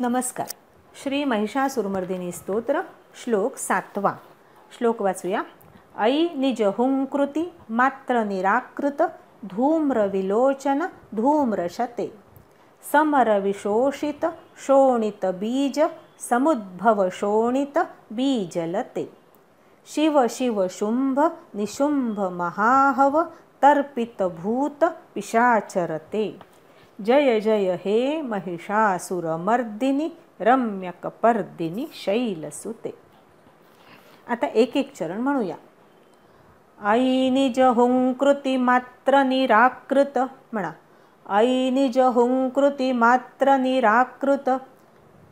नमस्कार. श्री महिषासुरमर्दिनी स्तोत्र श्लोक 7. श्लोक वाचूया. ऐ निज हुंकृती मात्र निराकृत धूम्र विलोचन धूम्रशते समर विशोषित शोणित बीज समुद्भव शोणित बीजलते शिव शिव शुंभ निशुंभ महाहव तर्पित भूत पिशाचरते जय जय हे महिषासुरमर्दिनी रम्यकपर्दिनी शैलसुते. आता एक एक चरण म्हणूया. ऐ निज हुंकृती मात्र निराकृत म्हणा. ऐ निज हुंकृती मात्र निराकृत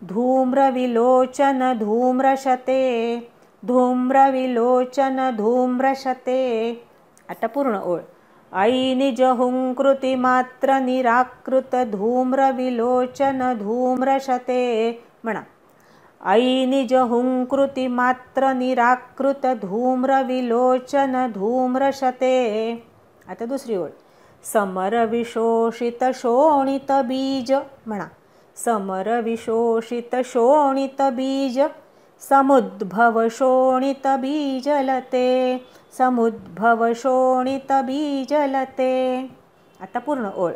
धूम्रविलोचन धूम्रशते धूम्रविलोचन धूम्रशते. आता पूर्ण ओळ. ऐ निज हुंकृती मात्र निराकृत धूम्रविलोचन धूम्रशते म्हणा. ऐ निज हुंकृती मात्र निराकृत धूम्रविलोचन धूम्रशते. आता दुसरी ओळ. समर विशोषित शोणित बीज म्हणा. समर विशोषित शोणित बीज समुद्भव शोणित बीजलते समुद्भव शोणित बीजलते. आता पूर्ण ओळ.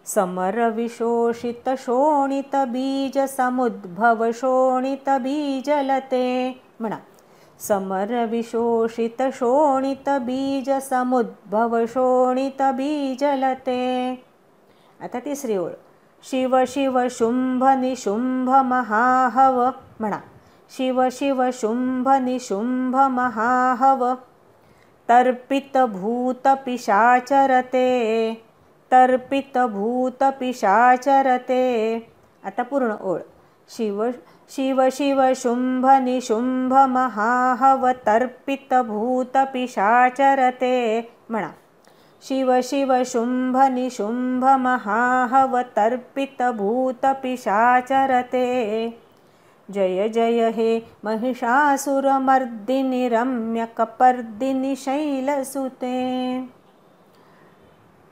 समर विशोषित शोणित बीज समुद्भव शोणित बीजलते म्हणा. समर विशोषित शोणित बीज समुद्भव शोणित बीजलते. आता तिसरी ओळ. शिव शिव शुंभ निशुंभ महाहव म्हणा. शिव शिव शुंभ निशुंभ महाहव तर्पित भूत पिशाचरते तर्पित भूत पिशाचरते. आता पूर्ण ओळ. शिव शिव शिव शुंभ निशुंभ महाहव तर्पित भूत पिशाचरते म्हणा. शिव शिव शुंभ निशुंभ महाहव तर्पित भूत पिशाचरते जय जय हे महिषासुरमर्दिनी रम्यकपर्दिनी शैलसुते.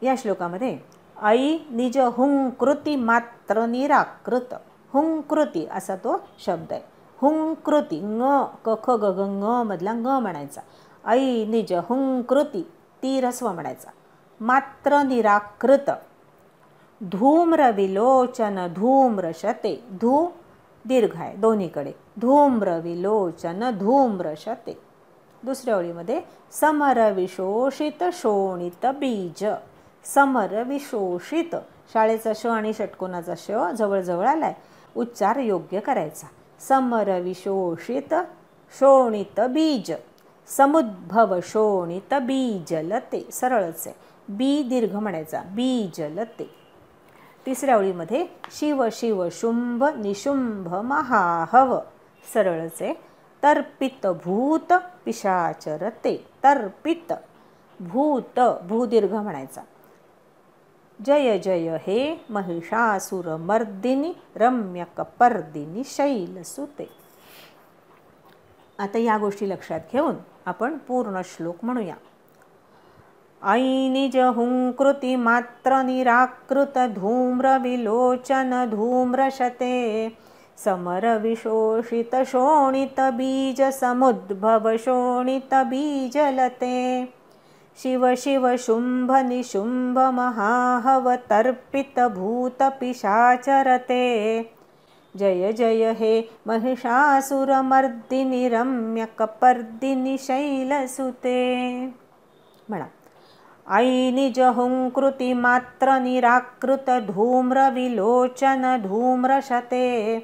या श्लोकामध्ये ऐ निज हुंकृती मात्र निराकृत. हुंकृती असा तो शब्द आहे. हुंकृती ङ क ख ग ग ङ मधला ङ म्हणायचा. ऐ निज हुंकृती ती रस्व म्हणायचा. मात्र निराकृत धूम्र विलोचन धूम्रशते धू दीर्घ आहे दोन्हीकडे. धूम्र विलोचन धूम्रशते. दुसऱ्या ओळीमध्ये समर विशोषित शोणित बीज. समर विशोषित शाळेचा श आणि षटकोनाचा श जवळजवळ आलाय. उच्चार योग्य करायचा. समर विशोषित शोणित बीज समुद्भव शोणित बीजलते. सरळच आहे. बी दीर्घ म्हणायचा. बीजलते. तिसऱ्या ओळीमध्ये शिव शिव शुंभ निशुंभ महाहव सरळच आहे. तर्पित भूत पिशाचरते. तर्पित भूत भू दीर्घ म्हणायचा. जय जय हे महिषासुरमर्दिनी रम्यकपर्दिनी शैलसुते. आता या गोष्टी लक्षात घेऊन आपण पूर्ण श्लोक म्हणूया. ऐ निज हुंकृती मात्र निराकृत धूम्र विलोचन धूम्रशते समर विशोषित शोणित बीज समुद्भव शोणित बीजलते शिव शिव शुंभ निशुंभ महाहव तर्पित भूत पिशाचरते जय जय हे महिषासुरमर्दिनी रम्यकपर्दिनी शैलसुते म्हणा. ऐ निज हुंकृती मात्र निराकृत धूम्र विलोचन धूम्रशते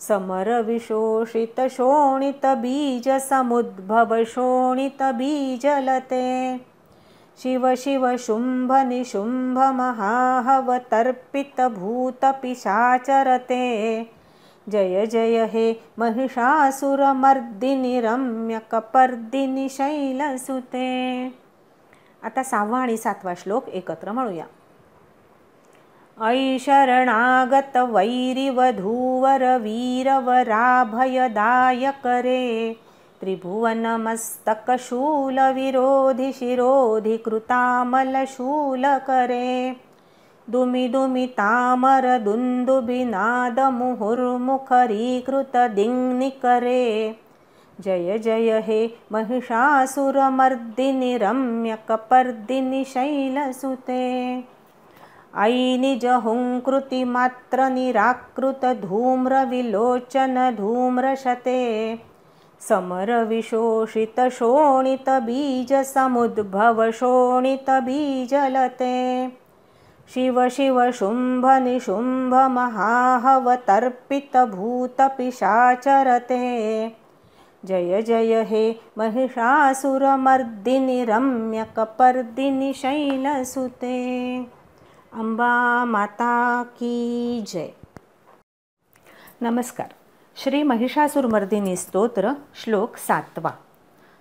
समर विशोषित शोणित बीज समुद्भव शोणित बीजलते शिव शिव शुंभ निशुंभ महाहव तर्पित भूत पिशाचरते जय जय हे महिषासुरमर्दिनी रम्यकपर्दिनी शैलसुते. आता 6वा आणि 7वा श्लोक एकत्र म्हणूया. ऐ शरणागत वैरिवधूवर वीरवराभयदायक रे त्रिभुवनमस्तक शूल विरोधि शिरोधि कृतामल शूल करे दुमि दुमि तामर दुन्दुभिनाद मुहुर्मुखरीकृत दिङ्निकरे। जय जय हे महिषासुरमर्दिनि रम्यकपर्दिनि शैलसुते। ऐ निज हुङ्कृतिमात्र निराकृत धूम्रविलोचन धूम्रशते। समरविशोषित शोणित बीज समुद्भव शोणित बीजलते। शिव शिव शुम्भ निशुम्भ महाहवतर्पित भूतपिशाचरते। जय जय हे महिषासुरमर्दिनि रम्यकपर्दिनि शैलसुते। अंबा माता की जय। नमस्कार. श्री महिषासुरमर्दिनी स्तोत्र श्लोक 7.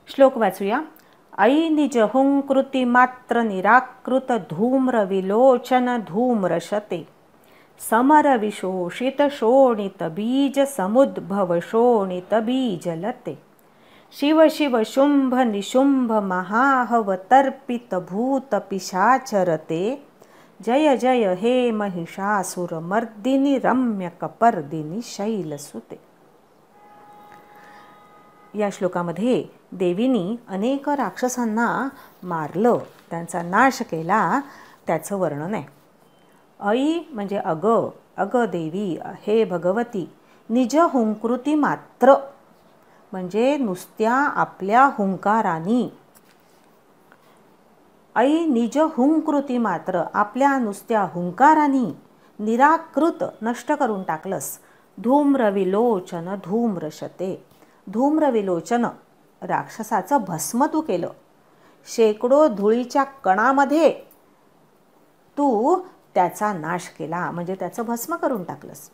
श्लोक वाचूया. ऐ निज हुङ्कृति मात्र निराकृत धूम्र विलोचन धूम्रशते। समर विशोषित शोणित बीज समुद्भव शोणित बीजलते। शिव शिव शुम्भ निशुम्भ महाहवतर्पित भूत पिशाचरते। जय जय हे महिषासुरमर्दिनि रम्यकपर्दिनि शैलसुते। या श्लोकामध्ये देवीनी अनेक राक्षसांना मारलं, त्यांचा नाश केला, त्याचं वर्णन आहे. ऐ म्हणजे अग, अग देवी, हे भगवती. निज हुंकृती मात्र म्हणजे नुसत्या आपल्या हुंकारानी. ऐ निज हुंकृती मात्र आपल्या नुसत्या हुंकारानी निराकृत नष्ट करून टाकलंस. धूम्रविलोचन धूम्रशते. धूम्रविलोचन राक्षसाचं भस्म तू केलं. शेकडो धुळीच्या कणामध्ये तू त्याचा नाश केला, म्हणजे त्याचं भस्म करून टाकलंस.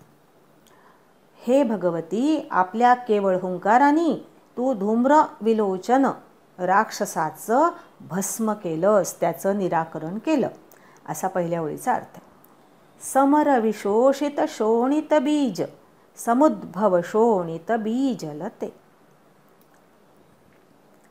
हे भगवती, आपल्या केवळ हुंकारानी तू धूम्रविलोचन राक्षसाचं भस्म केलंस, त्याचं निराकरण केलं, असा पहिल्या ओळीचा अर्थ. समर विशोषित शोणित बीज समुद्भव शोणित बीजलते.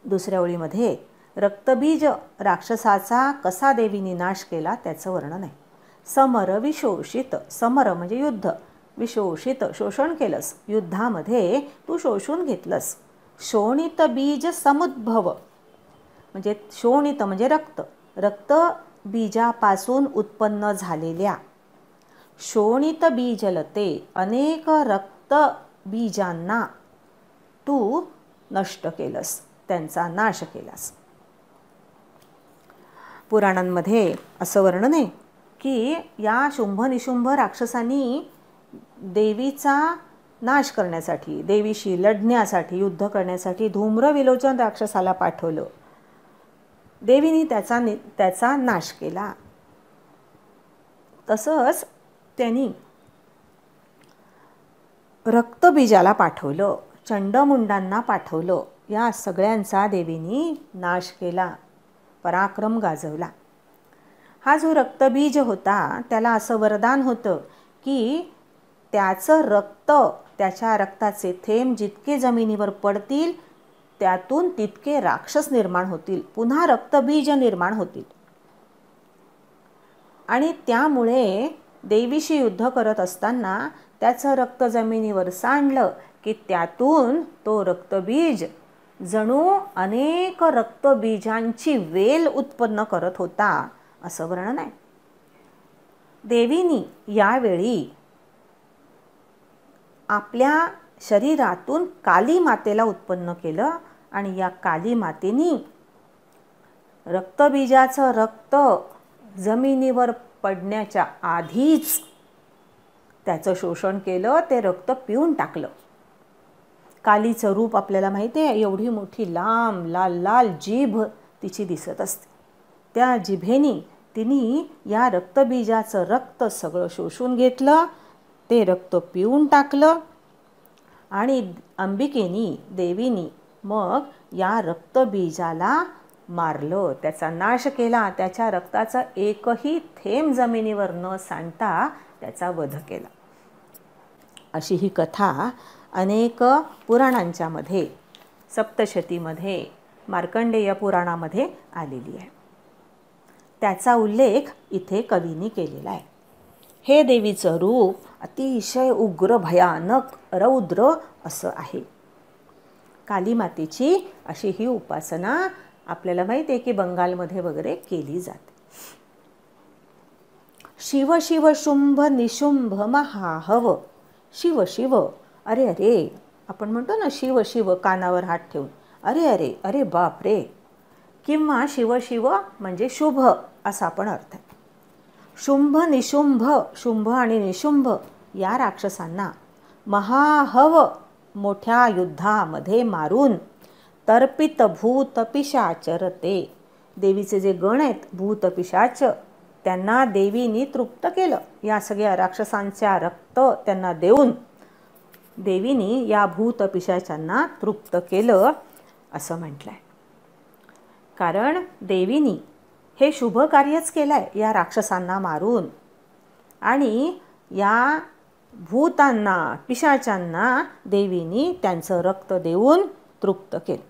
दुसऱ्या ओळीमध्ये रक्तबीज राक्षसाचा कसा देवीने नाश केला त्याचं वर्णन आहे. समर विशोषित, समर म्हणजे युद्ध, विशोषित शोषण केलंस, युद्धामध्ये तू शोषून घेतलंस. शोणित बीज समुद्भव म्हणजे शोणित म्हणजे रक्त, रक्त बीजापासून उत्पन्न झालेल्या. शोणित बीजलते अनेक रक्त बीजांना तू नष्ट केलंस, त्यांचा नाश केलास. पुराणांमध्ये असं वर्णन आहे की या शुंभ निशुंभ राक्षसांनी देवीचा नाश करण्यासाठी, देवीशी लढण्यासाठी, युद्ध करण्यासाठी धूम्रविलोचन राक्षसाला पाठवलं. देवीने त्याचा नाश केला. तसंच त्यांनी रक्तबीजाला पाठवलं, चंडमुंडांना पाठवलं. या सगळ्यांचा देवीने नाश केला, पराक्रम गाजवला. हा जो रक्तबीज होता त्याला असं वरदान होतं की त्याचं रक्त, त्याच्या रक्ताचे थेंब जितके जमिनीवर पडतील त्यातून तितके राक्षस निर्माण होतील, पुन्हा रक्तबीज निर्माण होतील. आणि त्यामुळे देवीशी युद्ध करत असताना त्याचं रक्त जमिनीवर सांडलं की त्यातून तो रक्तबीज जणू अनेक रक्तबीजांची वेल उत्पन्न करत होता, असं वर्णन आहे. देवीनी यावेळी आपल्या शरीरातून काली मातेला उत्पन्न केलं आणि या काली मातेनी रक्तबीजाचं रक्त जमिनीवर पडण्याच्या आधीच त्याचं शोषण केलं, ते रक्त पिऊन टाकलं. कालीचं रूप आपल्याला माहिती आहे, एवढी मोठी लांब लाल लाल जीभ तिची दिसत असते. त्या जिभेनी तिने या रक्तबीजाचं रक्त सगळं शोषून घेतलं, ते रक्त पिऊन टाकलं आणि अंबिकेनी, देवीनी मग या रक्तबीजाला मारलं, त्याचा नाश केला. त्याच्या रक्ताचा एकही थेंब जमिनीवर न सांडता त्याचा वध केला. अशी ही कथा अनेक पुराणांच्या मध्ये, सप्तशतीमध्ये, मार्कंडेय पुराणामध्ये आलेली आहे. त्याचा उल्लेख इथे कवींनी केलेला आहे. हे देवीचं रूप अतिशय उग्र भयानक रौद्र असं आहे. काली मातेची अशी ही उपासना आपल्याला माहिती आहे की बंगालमध्ये वगैरे केली जाते. शिव शिव शुंभ निशुंभ महाहव. शिव शिव, अरे अरे, आपण म्हणतो ना शिव शिव कानावर हात ठेवून, अरे अरे अरे बाप रे. किंवा शिव शिव म्हणजे शुभ असा पण अर्थ आहे. शुंभ निशुंभ, शुंभ आणि निशुंभ या राक्षसांना महाहव मोठ्या युद्धामध्ये मारून तर्पित भूत पिशाचरते. देवीचे जे गण आहेत भूत पिशाच, त्यांना देवीनी तृप्त केलं. या सगळ्या राक्षसांच्या रक्त त्यांना देऊन देवीनी या भूत पिशाचांना तृप्त केलं असं म्हटलंय. कारण देवीनी हे शुभ कार्यच केलंय या राक्षसांना मारून, आणि या भूतांना पिशाचांना देवीनी त्यांचं रक्त देऊन तृप्त केलं.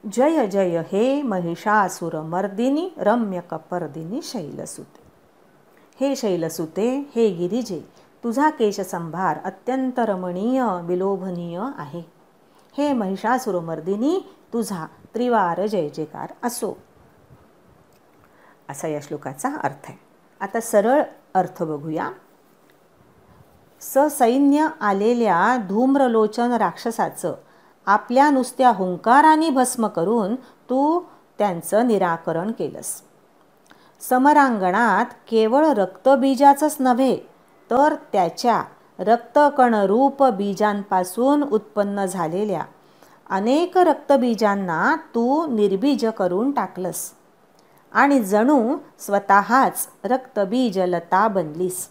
जय जय हे महिषासुरमर्दिनी रम्यकपर्दिनी शैलसुते. हे शैलसुते, हे गिरिजे, तुझा केशसंभार अत्यंत रमणीय विलोभनीय आहे. हे महिषासुरमर्दिनी, तुझा त्रिवार जय जयकार असो. असा या श्लोकाचा अर्थ आहे. आता सरळ अर्थ बघूया. ससैन्य आलेल्या धूम्रलोचन राक्षसाचं आपल्या नुसत्या हुंकाराने भस्म करून तू त्यांचं निराकरण केलंस. समरांगणात केवळ रक्तबीजाचंच नव्हे तर त्याच्या रक्तकणरूप बीजांपासून उत्पन्न झालेल्या अनेक रक्तबीजांना तू निर्बीज करून टाकलंस आणि जणू स्वतःच रक्तबीजलता बनलीस.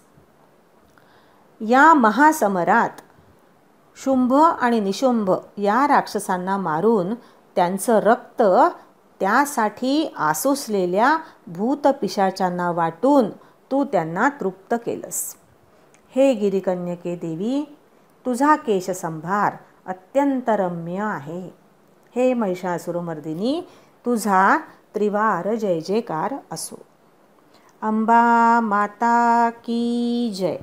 या महासमरात शुंभ आणि निशुंभ या राक्षसांना मारून त्यांचं रक्त त्यासाठी आसुसलेल्या भूतपिशाचांना वाटून तू त्यांना तृप्त केलंस. हे गिरिकन्यके देवी, तुझा केशसंभार अत्यंत रम्य आहे. हे महिषासुरमर्दिनी, तुझा त्रिवार जय जयकार असो. अंबा माता की जय.